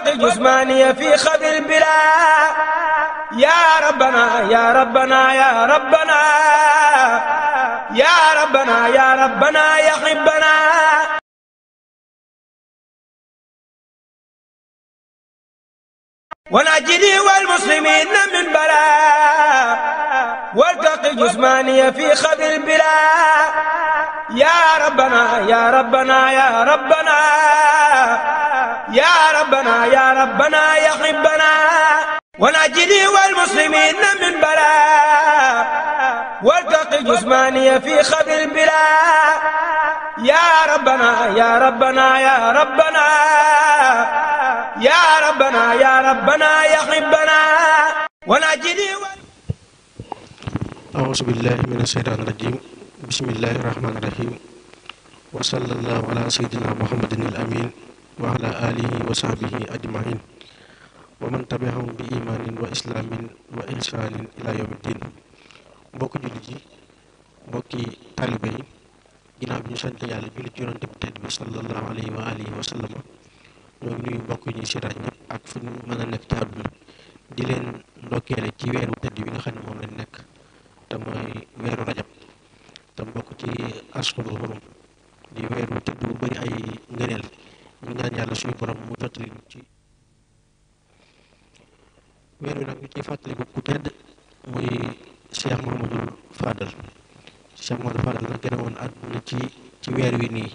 والتقي جسماني في خبر بلا يا ربنا يا ربنا يا ربنا يا ربنا يا ربنا يا حبنا ونجني والمسلمين من بلاء والتقي جسماني في خبر بلا يا ربنا يا ربنا يا ربنا يا ربنا يا ربنا يا حبنا ونجني والمسلمين من بلاء والتقي جسماني في خبر بلا يا ربنا يا ربنا يا ربنا يا ربنا يا ربنا يا حبنا ونجني أعوذ بالله من الشيطان الرجيم بسم الله الرحمن الرحيم وصلى الله على سيدنا محمد الأمين وعلى آله وصحبه أجمعين ومن تبعهم بإيمان وإسلام وإحسان إلى يوم الدين mbokk jullit yi mbokki taalibe yi ginnaaw bi ñu sant yàlla julli ci yonent bi tedd bi sallallahu alayhi wa alihi wa sallam ñoo ngi nuyu mbokk yi ñuy seetaan ñëpp ak fu ñu mën a nekk ci àdduna di leen ndokkeele ci weeru tedd bi nga xam ne moom lañ nekk te mooy weeru rajab te mbokk ci ashhurul hurum di weeru tedd bu bëri ay ngëneel ñu ñaan yàlla suñu borom mu jottali ñu ci weer wi nag ñu ciy fàttaliku ku tedd muy Cheikh Mouhamadul Fadal Cheikh Mouhamadul Fadal nag gën a woon àdduna ci weer wi nii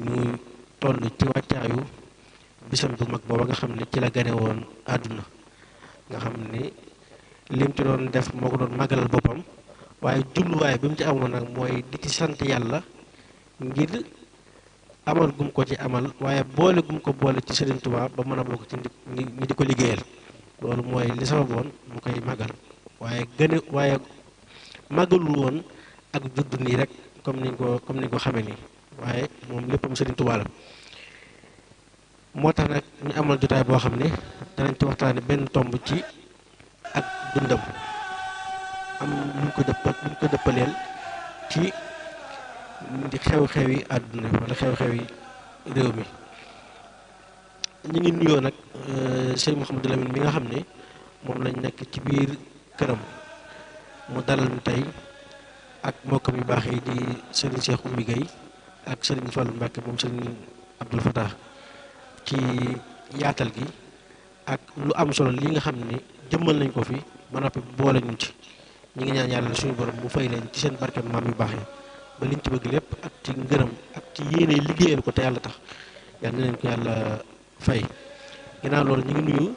ñu toll ci wàccaayu bisam bu mag booba nga xam ne ci la gane woon àdduna nga xam ni lim ci doon def moo ko doon màggalal boppam waaye jubluwaay bi mu ci amoon nag mooy di ci sant yàlla ngir amal gum ko ci amal waaye boole gum ko boole ci Sëriñ Tuubaa ba mën a bokk ci ñi di ko liggéeyal loolu mooy li sababoon mu koy màggal waaye màggalul woon ak judd nii rek comme niñ ko xamee nii waaye moom léppam Sëriñ Tuubaa la moo tax nag ñu amal jotaay boo xam ne danañ ci waxtaane benn tomb ci ak dundam am ñu ko dëppaleel ci di xew-xewi àdduna wala xew-xewi réew mi ñu ngi nuyoo nag sëñ Mouhamadou Lamine mi nga xam ne moom lañ nekk ci biir këram mu dalal ñu tey ak mbokkam yu baax yi di sëriñ Cheikh Oumy Gueye ak sëriñ Fallou Mbacke moom sëriñ Abdoul Fatah ci yaatal gi ak lu am solo li nga xam ne jëmmal nañ ko fi ba noppi boole ñu ci ñu ngi ñaan yàlla suñu borom mu fay leen ci seen barke maam yu baax yi ba liñ ci bëgg lépp ak ci ngërëm ak ci yéene liggéeyal ko te yàlla tax yàlla na leen ko yàlla fay ginnaaw loolu ñu ngi nuyu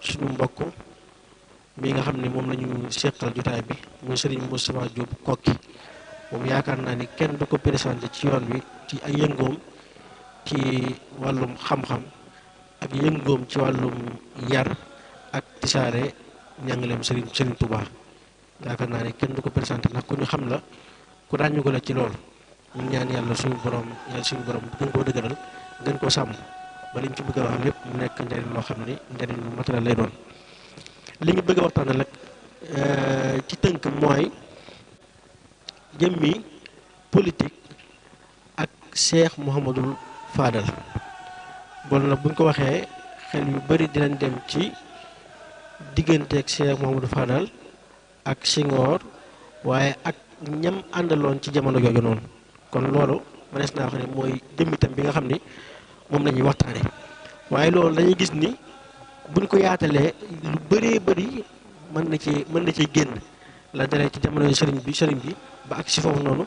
suñu mbokk mi nga xam ne moom la ñu seqal jotaay bi muy Serigne Moustapha Diop Kokki moom yaakaar naa ni kenn du ko présenté ci yoon wi ci ay yëngoom ci wàllum xam-xam ak yëngoom ci wàllum yar ak tisaare njàngaleem Serigne Touba yaakaar naa ni kenn du ko présenté ndax ku ñu xam la ku ràññu ko la ci lool ñu ñaan yàlla suñu borom gën koo dëgëral gën koo sàmm ba liñ ci bëgg a wax lépp mu nekk njëriñ loo xam ni njëriñ lu matériel lay doon li ñu bëgg a waxtaane nag ci tënk mooy jëmmi politique ak Cheikh Mouhamadul Fadal boolu nag buñ ko waxee xel yu bari dinañ dem ci digganteeg Cheikh Mouhamadul Fadal ak Senghor waaye ak ñam àndaloon ci jamono jooju noonu kon loolu mënees naa wax ne mooy jëmmitam bi nga xam ni moom la ñuy waxtaane waaye loolu dañuy gis ni buñ ko yaatalee lu bëree bëri mën na ci génn la dalee ci jamono sëriñ bi ba ak si foofu noonu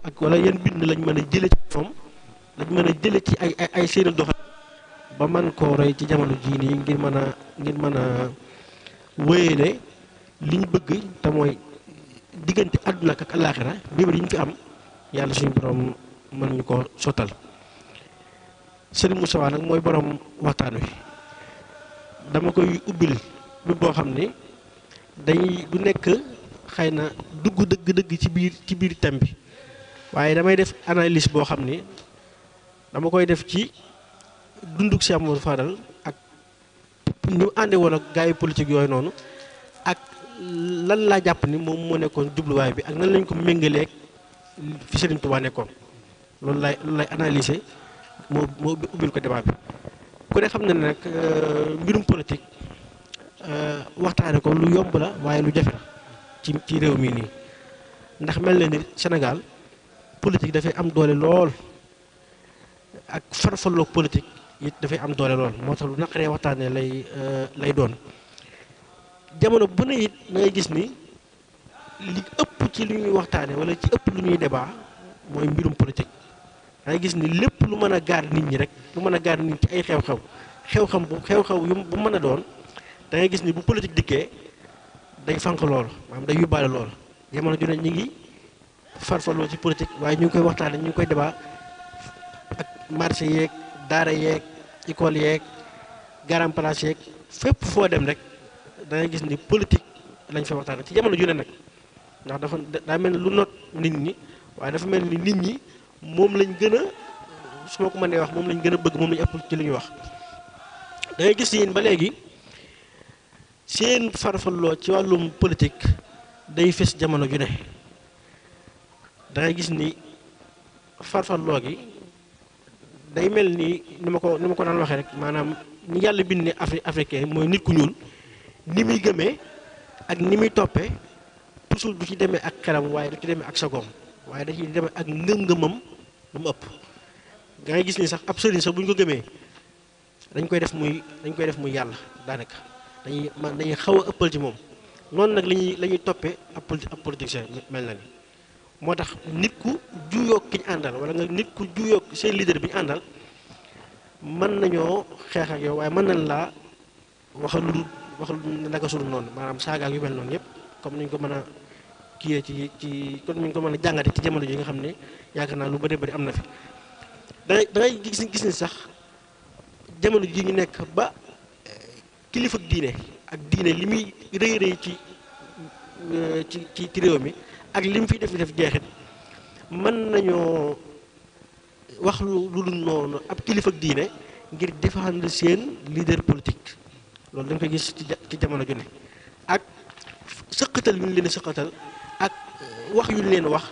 ak wala yan bind lañ mën a jële ci moom lañ mën a jële ci ay seeni doxal ba man koo roy ci jamono jii nii ngir mën a wéyale li ñu bëgg te mooy diggante àdduna ak àllaaxira biir yi ñu fi am yàlla suñu borom mën ñu ko sottal Serigne Moustapha nag mooy borom waxtaan wi dama koy ubbil bi boo xam ne du nekk xëy na dugg dëgg ci biir thème bi waaye damay def analyse boo xam ne dama koy def ci dunduk Cheikh Mouhamadou Fadal ak ni mu àndee woon ak gars yi politique yooyu noonu ak lan laa jàpp ni moom moo nekkoon jubluwaay bi ak nan lañ ko méngaleeg fi Serigne Touba nekkoon loolu lay analyser moo ubbil ko débat bi ku ne xam na ne nag mbirum politique waxtaane ko lu yomb la waaye lu jafe la ci réew mi nii ndax mel na ni Sénégal politique dafay am doole lool ak farfalloog politique it dafay am doole lool moo tax lu naqaree waxtaanee lay doon jamono bu ne it da ngay gis ni li ëpp ci lu ñuy waxtaane wala ci ëpp lu ñuy débat mooy mbirum politique da ngay gis ni lépp lu mën a gaar nit ñi rek lu mën a gaar nit ñi ci ay xew-xew yu bu mën a doon da ngay gis ni bu politique dikkee day fànq loolu maanaam day yóbbaale loolu jamono ju ne ñu ngi farfaloo ci politique waaye ñu ngi koy waxtaane ñu ngi koy débat ak marché yeeg daara yeeg école yeeg garam place yeeg fépp foo dem rek da ngay gis ni politique lañ fa waxtaane ci jamono ju ne nag ndax daa mel ni lu not nit ñi waaye dafa mel ni nit ñi moom lañ gën a su ma ko mënee wax moom lañ gën a bëgg moom lañ ëpp ci li ñuy wax da ngay gis yéen ba léegi seen farfaloo ci wàllum politique day fës jamono ju ne da ngay gis ni farfaloo gi day mel ni ma ko daan waxee rek maanaam ni yàlla bind ne africain mooy nit ku ñuul ni muy gëmee ak ni muy toppee toujours du ci demee ak xelam waaye du ci demee ak sagoom waaye da ciy demee ak ngëm-ngëmam lu mu ëpp da ngay gis ni sax ab sëriñ sax bu ñu ko gëmee dañ koy def muy yàlla daanaka dañuy xaw a ëppal ci moom noonu nag la ñuy toppee ab politicien mel na ni moo tax nit ku juyoog ki ñu àndal wala nga nit ku juyoog seen leader bi ñu àndal mën nañoo xeex ak yow waaye mën nañ laa waxal naka sunu noonu maanaam saaga ak yu mel noonu yëpp comme ni ñu ko mën a kiyee ci comme ni ñu ko mën a jàngate ci jamono ji nga xam ne yaakaar naa lu bëri bëri am na fi da ngay gis ni sax jamono ji ñu nekk ba kilifa diine ak diine li muy rëy ci réew mi ak li mu fi def jeexit mën nañoo wax lu dul noonu ab kilifa diine ngir défendre seen leader politique loolu dañ koy gis ci jamono ju ne ak sëqatal yu ñu leen sëqatal ak wax yu ñu leen wax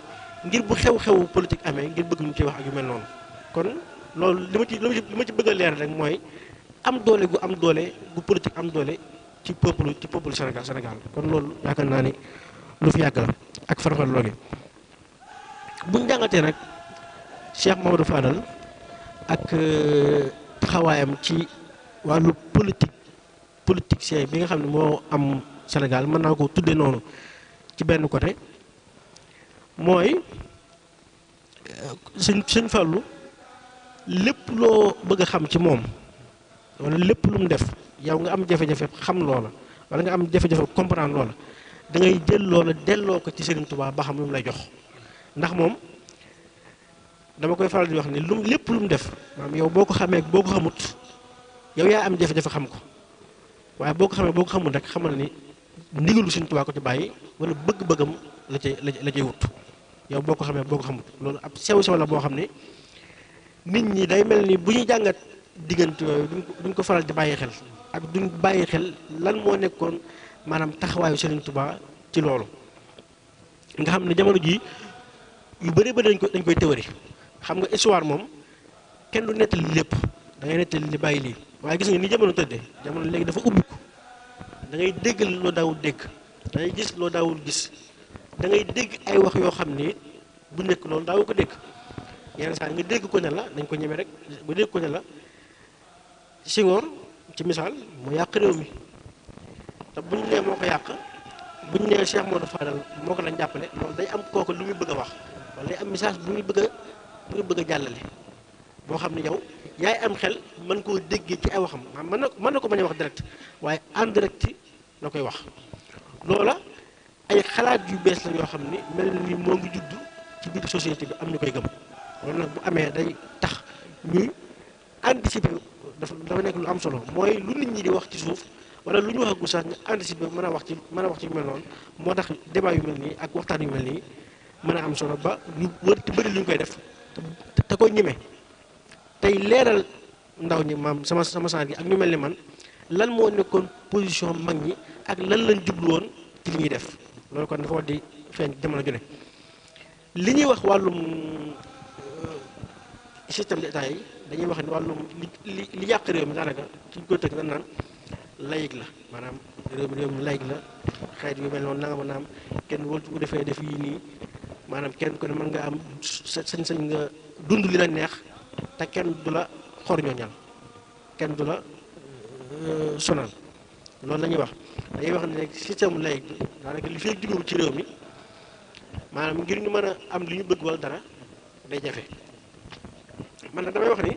ngir bu xew-xewu politique amee ngir bëgg ñu ci wax ak yu mel noonu kon loolu li ma ci bëgg a leer rek mooy am doole gu politique am doole ci peuple Sénégal kon loolu yaakaar naa ni lu fi yàgg la ak farfaloo gi buñ jàngatee nag Cheikh Mamadou Fadal ak taxawaayam ci wàllu politicien bi nga xam ne moo am Sénégal mën naa ko tuddee noonu ci benn côté mooy Sëñ Fallu lépp loo bëgg a xam ci moom wala lépp lu mu def yow nga am jafe-jafe xam loola wala nga am jafe-jafe comprendre loola da ngay jël loola delloo ko ci Serigne Touba ba xam lu mu lay jox ndax moom dama koy faral di wax ni lépp lu mu def maanaam yow boo ko xamee boo ko xamut yow yaa am jafe-jafe xam ko waaye boo ko xamee boo ko xamul rek xamal ni ndigalu Serigne Touba ko ci bàyyi wala bëgg-bëggam la cay wut yow boo ko xamee boo ko xamut loolu ab sew-sew la boo xam ne nit ñi day mel ni bu ñuy jàngat diggante yooyu duñ ko faral di bàyyi xel ak duñ bàyyi xel lan moo nekkoon maanaam taxawaayu Serigne Touba ci loolu nga xam ne jamono jii yu bëree bëri dañ koy théorie xam nga histoire moom kenn du nettali lépp da ngay nettali li bàyyi lii waaye gis nga ni jamono tëddee jamono léegi dafa ubbiku da ngay dégg loo daawul dégg da ngay gis loo daawul gis da ngay dégg ay wax yoo xam ni bu nekk loolu daawu ko dégg yenn saa nga dégg ko ne la dañ ko ñeme rek ba dégg ko ne la Senghor ci misaal moo yàq réew mi te bu ñu nee moo ko yàq bu ñu nee Cheikh Modou Fadal moo ko lañ jàppale loolu day am kooku lu muy bëgg a wax wala day am message bu muy bëgg a jàllale boo xam ne yow yaay am xel mën koo déggee ci ay waxam mën na ko bañ a wax direct waaye en direct la koy wax loola ay xalaat yu bees la yoo xam ni mel ni moo ngi judd ci biir société bi am ñu koy gëm loolu nag bu amee day tax ñuy anticiper dafa nekk lu am solo mooy lu nit ñi di wax ci suuf wala lu ñu waxagul sax nga anticiper mën a wax ci yu mel noonu moo tax débat yu mel nii ak waxtaan yu mel nii mën a am solo ba ñu wër te bëri lu ñu koy def te ko ñeme tey leeral ndaw ñi maam sama sant gi ak ñu mel ni man lan moo nekkoon position mag ñi ak lan lañ jublu woon ci li ñuy def loolu kon dafa war di feeñ jamono ju ne li ñuy wax wàllum système d'état yi dañuy wax ne wàllum li yàq réew mi daanaka ci ko tëgg dañ naan laïque la maanaam réew mi laïque la xeet yu mel noonu nanga ma naam kenn wol bu defee def yi nii maanaam kenn ko ne mën nga am sañ-sañ nga dund li la neex te kenn du la xor ñooñal kenn du la sonal loolu la ñuy wax dañuy wax ne système laïque bi daanaka li fee jugewu ci réew mi maanaam ngir ñu mën a am li ñu bëgg wala dara day jafe man nag damay wax ni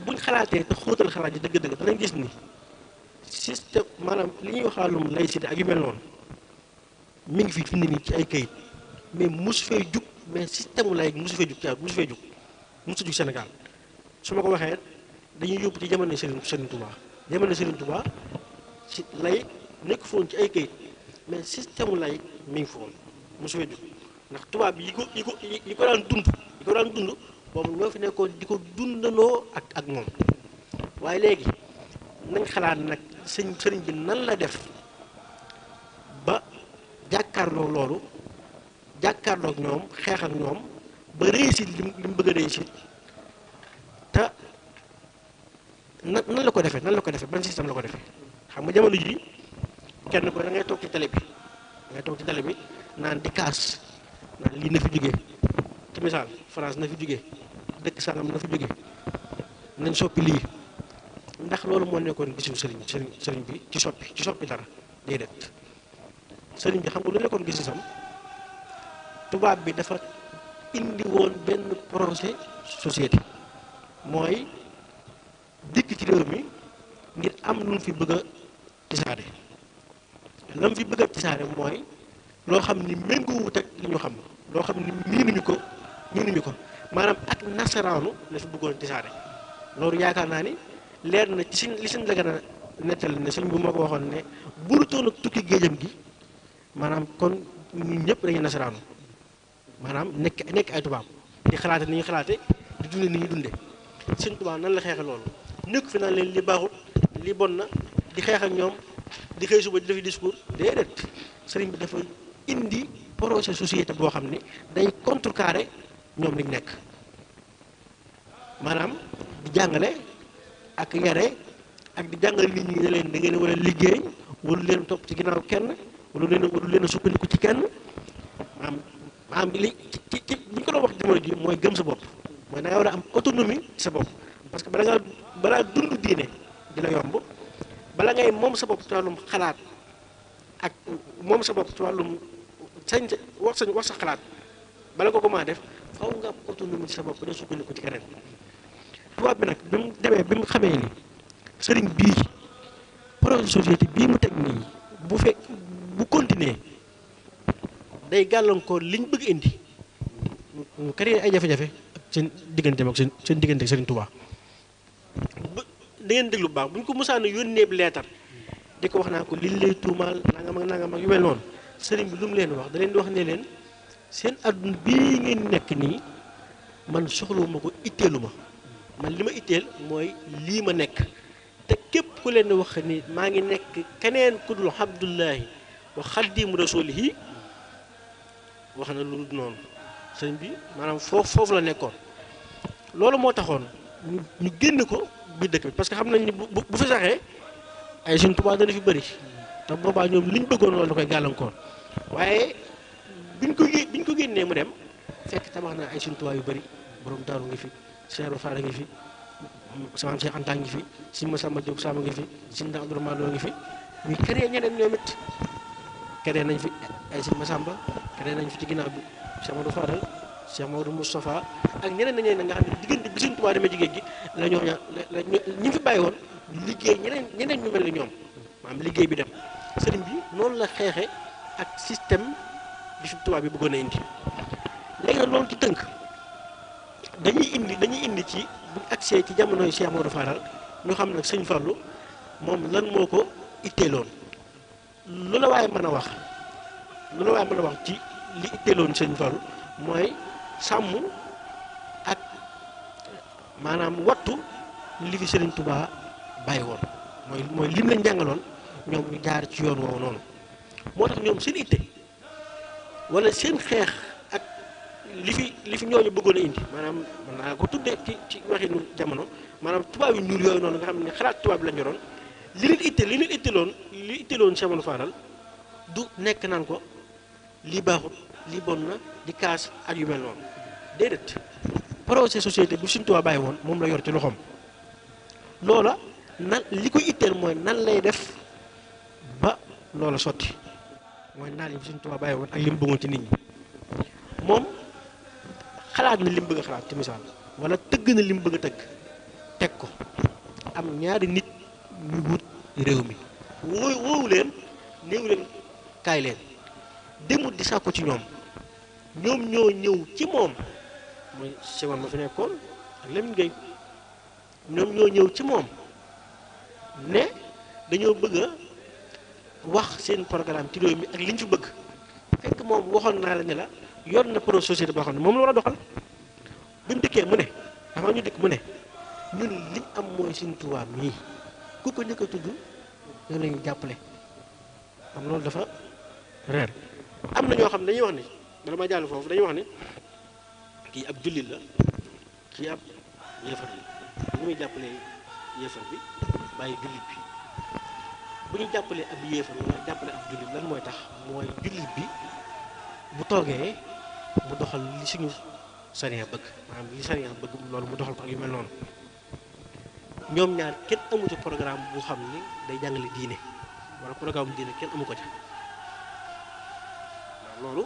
buñ xalaatee te xóotal xalaat yi dëgg-dëgg danañ gis ni système maanaam li ñuy wax wàllum laïcité ak yu mel noonu mi ngi fi mu ne nii ci ay kayit mais mosu fee jug mais système laïque mosu fee jug mosu jug Sénégal su ma ko waxee dañuy yóbbu ci jamono Serigne Touba jamono Serigne Touba ci laïque nekk foon ci ay kayit mais système laïque mi ngi foon mosu fee jug ndax tubaab bi yi ko daan dund boobu ñoo fi nekkoon di ko dundanoo ak moom waaye léegi nañ xalaat nag sëriñ bi nan la def ba jàkkaarloo loolu jàkkaarloo ak ñoom xeex ak ñoom ba réussir li mu bëgg a réussir te nan la ko defee ban système la ko defee xam nga jamono ji kenn ko da ngay toog ci télé bi naan di kaas naan lii na fi jógee ci misaal France na fi jógee dëkk sangam na fi jógee nañ soppi lii ndax loolu moo nekkoon gisu sëriñ bi ci soppi dara déedéet sëriñ bi xam nga lu nekkoon gis-gisam tubaab bi dafa indi woon benn projet société mooy dikk ci réew mi ngir am lu mu fi bëgg a tisaare la mu fi bëgg a tisaare mooy loo xam ni méngoowut ak li ñu xam loo xam ni miinuñu ko maanaam ak nasaraanu la fi bëggoon tisaare loolu yaakaar naa ni leer na ci li suñ la gën a nettali ne suñ bu ma ko waxoon ne burutoon ak tukki géejam gi maanaam kon ñun ñëpp dañuy nasaraanu maanaam nekk ay tubaab di xalaate ni ñuy xalaate di dunde ni ñuy dunde suñ tubaab nan la xeexe loolu nekk fi naan leen li baaxut li bon na di xeex ak ñoom di xëy suba di defi discours déedéet sëriñ bi dafa indi projet société boo xam ne day contrecarrer ñoom liñ nekk maanaam di jàngale ak yare ak di jàngale nit ñi ne leen da ngeen war a liggéey waru leen topp ci ginnaaw kenn waru leen a sukkandiku ci kenn maanaam li ci bu ñu ko doon wax jamono ji mooy gëm sa bopp mooy da nga war a am autonomie ci sa bopp parce que balaa dund diine di la yomb bala ngay moom sa bopp ci wàllum xalaat ak moom sa bopp ci wàllum sañ wax sa xalaat bala nga ko maa def faw nga am autonomie ci sa bopp da sukkandiku ci keneen tubaab bi nag bi mu xamee ni sëriñ bii projet société bii mu teg nii bu continuer day gàllankoor liñ bëgg indi mu créer ay jafe-jafe ak seen diggante ak seen diggante ak sëriñ Tuubaa ba da ngeen déglu bu baax bu ñu ko mosaan yónnee leetar di ko wax naa ko liñ lay tuumaal nangam ak yu mel noonu sëriñ bi lu mu leen wax da leen di wax ne leen seen àdduna bii ngeen nekk nii man soxlawuma ko itteelu ma man li ma itteel mooy lii ma nekk te képp ku leen wax ni maa ngi nekk keneen ku dul Abdullahi wa xaddimu rasulihi wax na lu noonu sëñ bi maanaam foofu la nekkoon loolu moo taxoon ñu génn ko biir dëkk bi parce que xam nañ ni bu fi saxee ay Sëñ Tuubaa dana fi bëri te boobaa ñoom liñ bëggoon loolu da koy gàllankoor waaye biñ ko génnee mu dem fekk tabax na ay Sëñ Tuubaa yu bëri borom daaru ngi fi Cheikh Ibra Fall ngi fi sama Cheikh Anta ngi fi si Masamba Diop Sama ngi fi si Ndax Abdourahmane Lo ngi fi ñu créé ñeneen ñoom it créé nañ fi ay si Masamba créé nañ fi ci ginnaaw bi Cheikh Modou Fadal Cheikh Modou Moustapha ak ñeneen nga xam ne diggante bi Sëñ Tuubaa demee ci géej gi la ñi fi bàyyi woon liggéey ñeneen ñu mel ni ñoom maanaam liggéey bi dem sëriñ bi noonu la xeexe ak système bi fi tubaab bi bëggoon a indi léegi nag loolu ci tënk dañuy indi ci bu accès ci jamonoy Cheikh Modou Fadal ñu xam nag Sëñ Fallu moom lan moo ko itteeloon lu la waaye mën a wax ci li itteeloon Sëñ Fallu mooy sàmm ak maanaam wattu li fi Sëriñ Tuubaa bàyyi woon mooy lim lañ jàngaloon ñoom ñu jaar ci yoon woowu noonu moo tax ñoom seen itte wala seen xeex ak li fi ñooñu bëggoon a indi maanaam mën naa ko tuddee ci waxinu jamono maanaam tubaab yu ñuul yooyu noonu nga xam ne xalaat tubaab bi la ñu yoroon li leen itteeloon Cheikh Amadou Fadal du nekk naan ko lii baaxut lii bon na di kaas ak yu mel noonu déedéet projet société bi Sëriñ Tuubaa bàyyi woon moom la yor ci loxoom loola nan li koy itteel mooy nan lay def ba loola sotti mooy naan yi Sëriñ Tuubaa bàyyi woon ak li mu bëggoon ci nit ñi moom xalaat na li mu bëgg a xalaat ci misaal wala tëgg na li mu bëgg a tëgg teg ko am ñaari nit ñu wut réew mi woowu leen néew leen kaay leen demut di sàkku ci ñoom ñoo ñëw ci moom mooy Senghor ma fi nekkoon ak Lamine Gueye ñoom ñoo ñëw ci moom ne dañoo bëgg a wax seen programme ci réew mi ak li ñu fi bëgg fekk moom waxoon naa la ne la yor na projet société boo xam ne moom la war a doxal bu ñu dikkee mu ne avant ñu dikk mu ne ñun liñ am mooy Sëriñ Tuubaa mii ku ko njëkk a tudd ñoo lañu jàppale am loolu dafa reer am na ñoo xam ne dañuy wax ni dala ma jàll foofu dañuy wax ni kii ab jullit la kii ab yéefar la bu muy jàppalee yéefar bi bàyyi jullit bi bu ñu jàppalee ab yéefar wala jàppale ab jullit lan mooy tax mooy jullit bi bu toogee mu doxal li suñu sariya bëgg maanaam li sariya bëgg loolu mu doxal ko ak yu mel noonu ñoom ñaar kenn amu ci programme bu xam ni day jàngale diine wala programme diine kenn amu ko ca loolu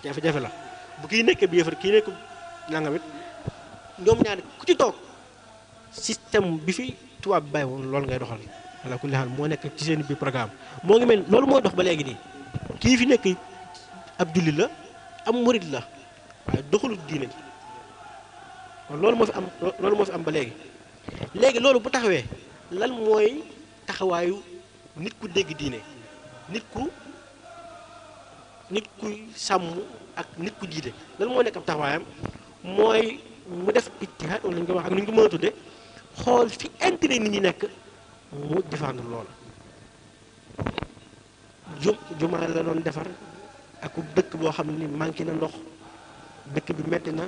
jafe-jafe la bu kii nekkee bi yëfar kii nekk nangam it ñoom ñaar ku ci toog système bi fi tubaab bi bàyyi woon loolu ngay doxal wala ku li xaal moo nekk ci seen biir programme moo ngi mel loolu mooy dox ba léegi nii kii fi nekk ab jullit la am murid la waaye doxalut diine ji kon loolu moo fi am ba léegi loolu bu taxawee lan mooy taxawaayu nit ku dégg diine nit kuy sàmm ak nit ku jiite lan moo nekk ab taxawaayam mooy mu def ittihaad wala ñu ko wax ak ni ñu ko mën a tudde xool fi intérêt nit ñi nekk mu défendre loola jumaa la doon defar ak dëkk boo xam ni manqué na ndox dëkk bi metti na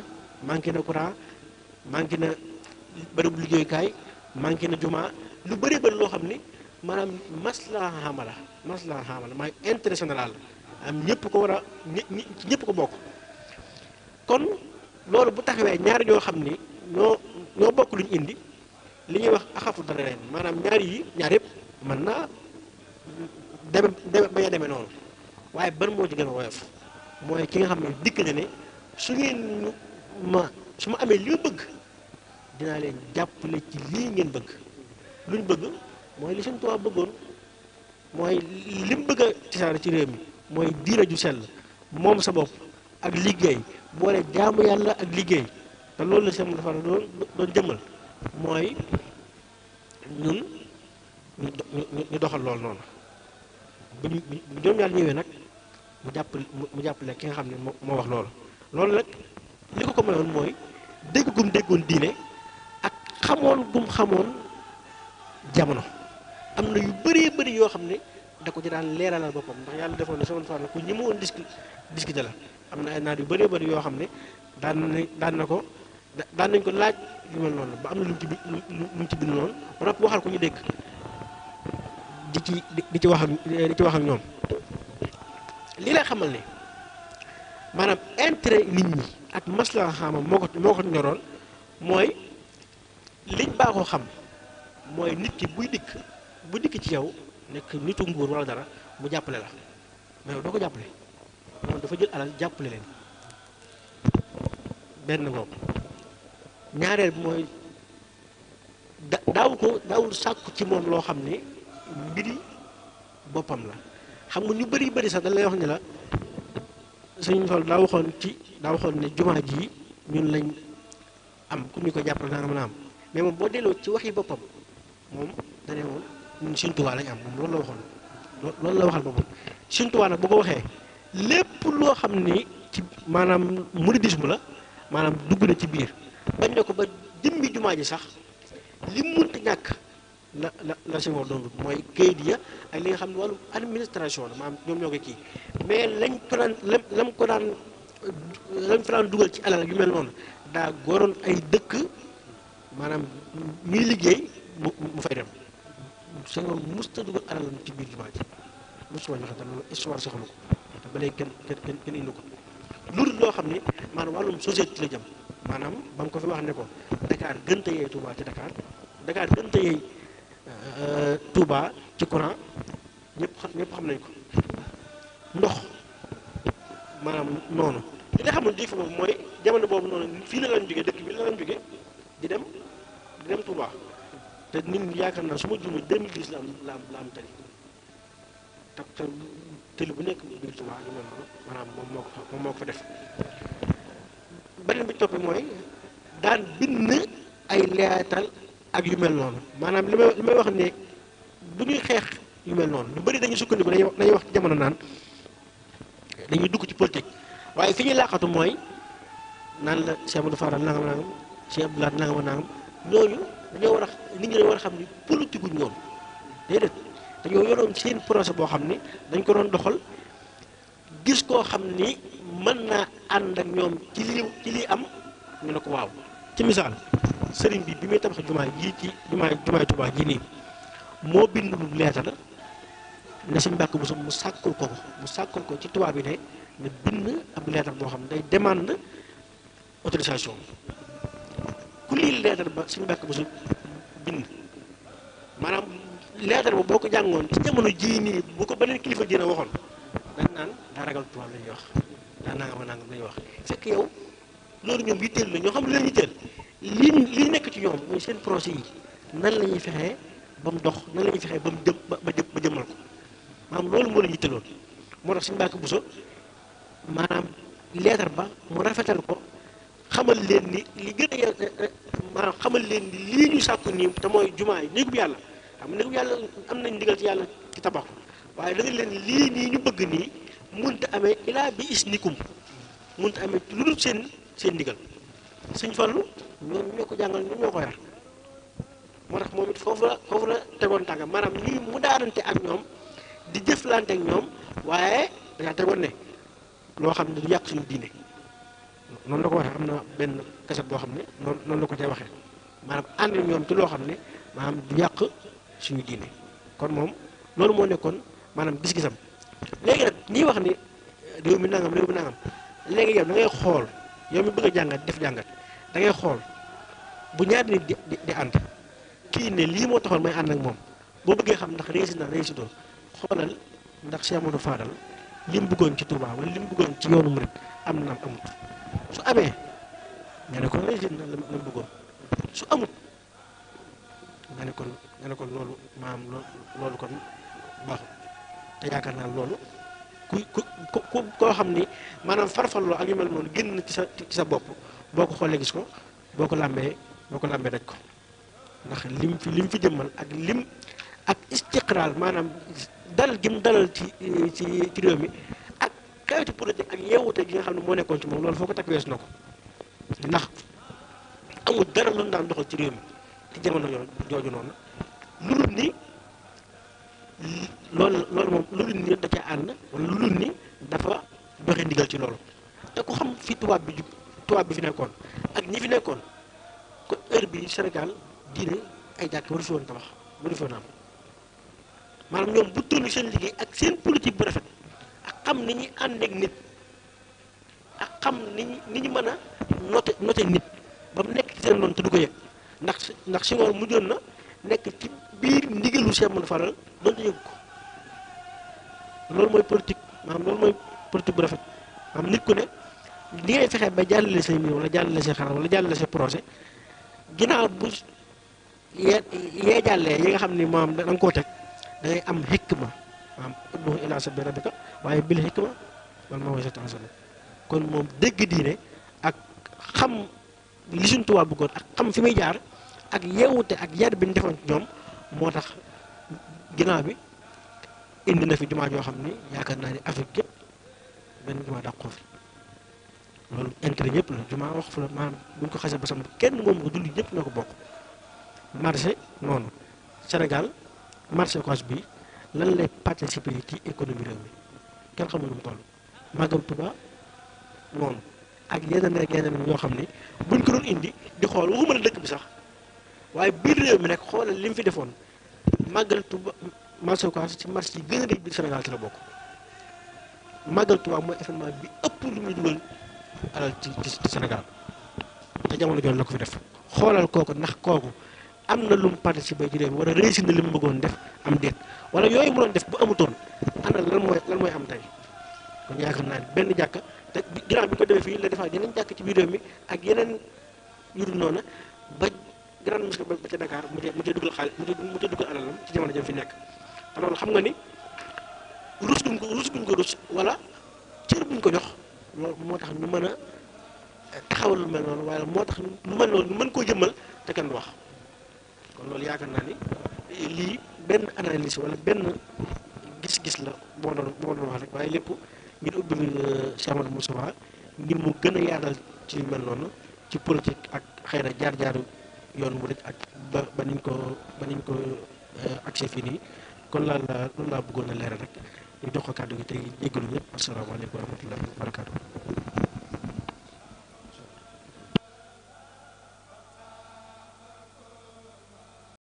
manqué na courant manqué na bërëbu liggéeyukaay manqué na jumaa lu bëree bëri loo xam ni maanaam maslaha xamala maay intérêt général am ñëpp ko war a ñëpp ko bokk kon loolu bu taxawee ñaari ñoo xam ni ñoo bokk lu ñu indi li ñuy wax axafu dara leen maanaam ñaar yëpp mën naa deme bañ a demee noonu waaye ban moo ci gën a woyof mooy ki nga xam ne dikk na ne su ma amee li ma bëgg dinaa leen jàppale ci lii ngeen bëgg luñ bëgg mooy li Sëriñ Tuubaa bëggoon mooy li mu bëgg a tisaare ci réew mi mooy diina ju sell moom sa bopp ak liggéey boole jaamu yàlla ak liggéey te loolu la si dafa doon jëmmal mooy ñun ñu doxal loolu noonu bu ñoom ñaar ñëwee nag mu jàppale ki nga xam ne moo wax loolu nag li ko mayoon mooy dégg gum déggoon diine ak xamoon gum xamoon jamono am na yu bëree bëri yoo xam ne da ko ci daan leeralal boppam ndax yàlla defoon na sama faar la ku ñi ma woon discuter la am na ay naat yu bëree bëri yoo xam ne daan nañ ko laaj yu mel noonu ba am na lu mu ci bind noonu ba noppi waxal ko ñu dégg di ci wax ak ñoom lii lay xamal ne maanaam intérêt nit ñi ak maslaha xama moo ko ñoroon mooy liñ baaxoo xam mooy nit ki bu dikk ci yow nekk nitu nguur wala dara mu jàppale la mais doo ko jàppale moom dafa jël alal jàppale leen benn ngoog ñaareel bi mooy daawul sàkku ci moom loo xam ne mbiri boppam la xam nga ñu bëri sax dañ lay wax ne la suñu sol daa waxoon ne jumaa ji ñun lañ am ku ñu ko jàppale naa mën a am mais moom boo delloo ci waxi boppam moom dane woon ñun Sëriñ Tuubaa lañ am moom loolu la waxoon loolu la waxal boppam Sëriñ Tuubaa nag bu ko waxee lépp loo xam ni ci maanaam mouridisme la maanaam dugg na ci biir bañ ne ko ba jëmmi jumaa ji sax li munta ñàkk la si war doon dut mooy kayit ya ak li nga xam ne wàllu administration la maanaam ñoom ñoo ko kii mais lam ko daan lañ fa daan dugal ci alal yu mel noonu daa goroon ay dëkk maanaam ñuy liggéey mu fay dem Senghor musta dugal alalam ci biir jumaa ji musta ma joxe te loolu histoire saxalu ko te ba léegi kenn indi ko loolu loo xam ne maanaam wàllum société la jëm maanaam ba mu ko fi wax ne ko Dakar gënta yeey Touba ci Dakar gënta yeey Touba ci courant ñëpp xam nañ ko ndox maanaam noonu li nga xamul di fa boobu mooy jamono boobu noonu fii la lañ jógee dëkk bi la lañ jógee di dem Touba te nit ñi yaakaar naa su ma juumee 2010 la am tali te tëli bu nekk biir Touba yu mel noonu maanaam moom moo ko fa def beneen bi toppee mooy daan bind ay leetal ak yu mel noonu maanaam li may wax ne bu ñuy xeex yu mel noonu lu bëri dañuy sukkandiku dañuy wax ci jamono naan dañuy dugg ci politique waaye fi ñuy làqatu mooy naan la Cheikh Amadou Fadal nangam Cheikh Abdoulaye nangam ñooñu dañoo war a nit ñi dañoo war a xam ni politique guñ ñoom déedéet dañoo yoroon seen projet boo xam ni dañ ko doon doxal gis koo xam ni mën naa ànd ak ñoom ci lii am ñu ne ko waaw. ci misaal sëriñ bi muy tabax jumaa ji ci jumaay Tuubaa ji nii moo bind lu leetal ne si mbàkk bu mu sàkkul ko ci tubaab bi ne bind ab leetar boo xam ne day demande autorisation ku lii leetar ba si mbàkk bu su bind maanaam leetar ba boo ko jàngoon ci jamono jii nii bu ko beneen kilifa dina waxoon dañ naan daa ragal tubaab la ñuy wax daa nangam la ñuy wax fekk yow loolu ñoom yitteel la ñoo xam ne la yitteel li nekk ci ñoom mooy seen projet yi nan la ñuy fexee ba mu dox nan la ñuy fexee ba mu jëm ba jëmmal ko maanaam loolu moo la yitteeloon moo tax suñu Mbàkke Buso maanaam leetar ba mu rafetal ko xamal leen ni li gën a maanaam xamal leen ni lii ñu sàkku nii te mooy jumaa yi néegub yàlla xam nga néegub yàlla am nañ ndigal ci yàlla ci tabax ko waaye da nga leen lii nii ñu bëgg nii munta amee ilaa bi isnikum munta amee lu dul seen ndigal Sëñ Fallu ñoo ko jàngal ñoo ko yar moo tax moom it foofu la tegoon tànkam maanaam ñuy mu daarante ak ñoom di jëflante ak ñoom waaye dañaa tegoon ne loo xam ne du yàq suñu diine noonu la ko waxee am na benn kaset boo xam ne noonu la ko cay waxee maanaam ànd ñoom ci loo xam ne maanaam du yàq suñu diine kon moom loolu moo nekkoon maanaam gis-gisam léegi nag ñiy wax ni réew mi nangam léegi yow da ngay xool yow mi bëgg a jàngat def jàngat da ngay xool bu ñaari nit di ànd kii ne lii moo taxoon may ànd ak moom boo bëggee xam ndax réussite na réussite xoolal ndax Cheikh Amadou Fadal li mu bëggoon ci Touba wala li mu bëggoon ci yoonu murit am na amut su amee nga ne kon réussite na la mu bëggoon su amut nga ne kon loolu maanaam loolu kon baaxul te yaakaar naa loolu koo xam ni maanaam farfalloo ak yu mel noonu génn ci sa bopp boo ko xoolee gis ko boo ko làmbee daj ko ndax lim fi jëmmal ak istiqraal maanaam dalal gi mu dalal ci réew mi ak kayitu politique ak yeewute gi nga xam ne moo nekkoon ci moom loolu foo ko takk wees na ko ndax amul dara lu daan doxal ci réew mi ci jamono jooju noonu lu dul ni loolu moom lu dul ni da cee ànd wala lu dul ni dafa joxe ndigal ci loolu te ku xam fi tubaab bi fi nekkoon ak ñi fi nekkoon ko heure bi Sénégal diine ay jàkk waru fi woon tabax waru fi woon am maanaam ñoom bu tollu seen liggéey ak seen politique bu rafet ak xam ni ñuy ànd ak nit ak xam ni ñu mën a noté nit ba mu nekk ci seen loon te du ko yëg ndax Senghor mujjoon na nekk ci biir ndigalu Cheikh Amadou Fadal doon te yëg ko loolu mooy politique maanaam loolu mooy politique bu rafet maanaam nit ku ne li ngay fexe ba jàllale say mbir wala jàllale say xalaat wala jàllale say projet ginnaaw bu yee jàllee yi nga xam ni maanaam da nga koo teg da ngay am hikma maanaam ud'u ilaa sabiili rabbika waaye bil hikma wal maw'izati hasana kon moom dégg diine ak xam li Sëñ Tuubaa bëggoon ak xam fi muy jaar ak yeewute ak yar bi ñu defoon ñoom moo tax ginnaaw bi indi na fi jumaa joo xam ni yaakaar naa ni Afrique yëpp benn jumaa dàq ko fi loolu intérêt ñëpp la jumaa wax fu la maanaam buñ ko xasee ba sam kenn moom ko julli ñëpp ñoo ko bokk marché noonu Sénégal marché Ocass bi lan lay participer ci économie réew mi kenn xamul nu mu toll Magal Touba noonu ak yeneen ak yeneen yoo xam ne buñ ko doon indi di xool waxuma la dëkk bi sax waaye biir réew mi rek xoolal li mu fi defoon màggal Tuuba marché Ocass ci marché yi gën a rëy biir Sénégal ci la bokk màggal Tuuba mooy événement bi ëpp lu muy dugal alal ci Sénégal te jamono jooju la ko fi def xoolal kooku ndax kooku am na lu mu participé ci réew mi wala réussir na li mu bëggoon def am déet wala yooyu mu doon def bu amutoon ana lan mooy am tey kon yaakaar naa ne benn jàkka te ginnaaw bi ko defee fii la defaat yeneen jàkk ci biir réew mi ak yeneen yu dul noonu ba grande mosquée ba ca Dakar mu cee dugal xaalis mu cee dugal alalam ci jamono jëm fi nekk te loolu xam nga ni rus guñ ko rus wala cër buñ ko jox loolu moo tax ñu mën a taxawal lu mel noonu waaye moo tax lu mel noonu ñu mën koo jëmmal te kenn du wax kon loolu yaakaar naa ni lii benn analyse wala benn gis-gis la moo doon wax rek waaye lépp ngir ubbi Cheikh Amadou Moustapha ngir mu gën a yaatal ci mel noonu ci politique ak xëy na jaar-jaaru yoon mu rek ak ba niñ ko accès fii nii kon loolu laa bëggoon a leeral rek ñu jox ko kàddu gi tey jéggalu ñëpp asalaamaaleykum wa rahmatullahi wa barakaatu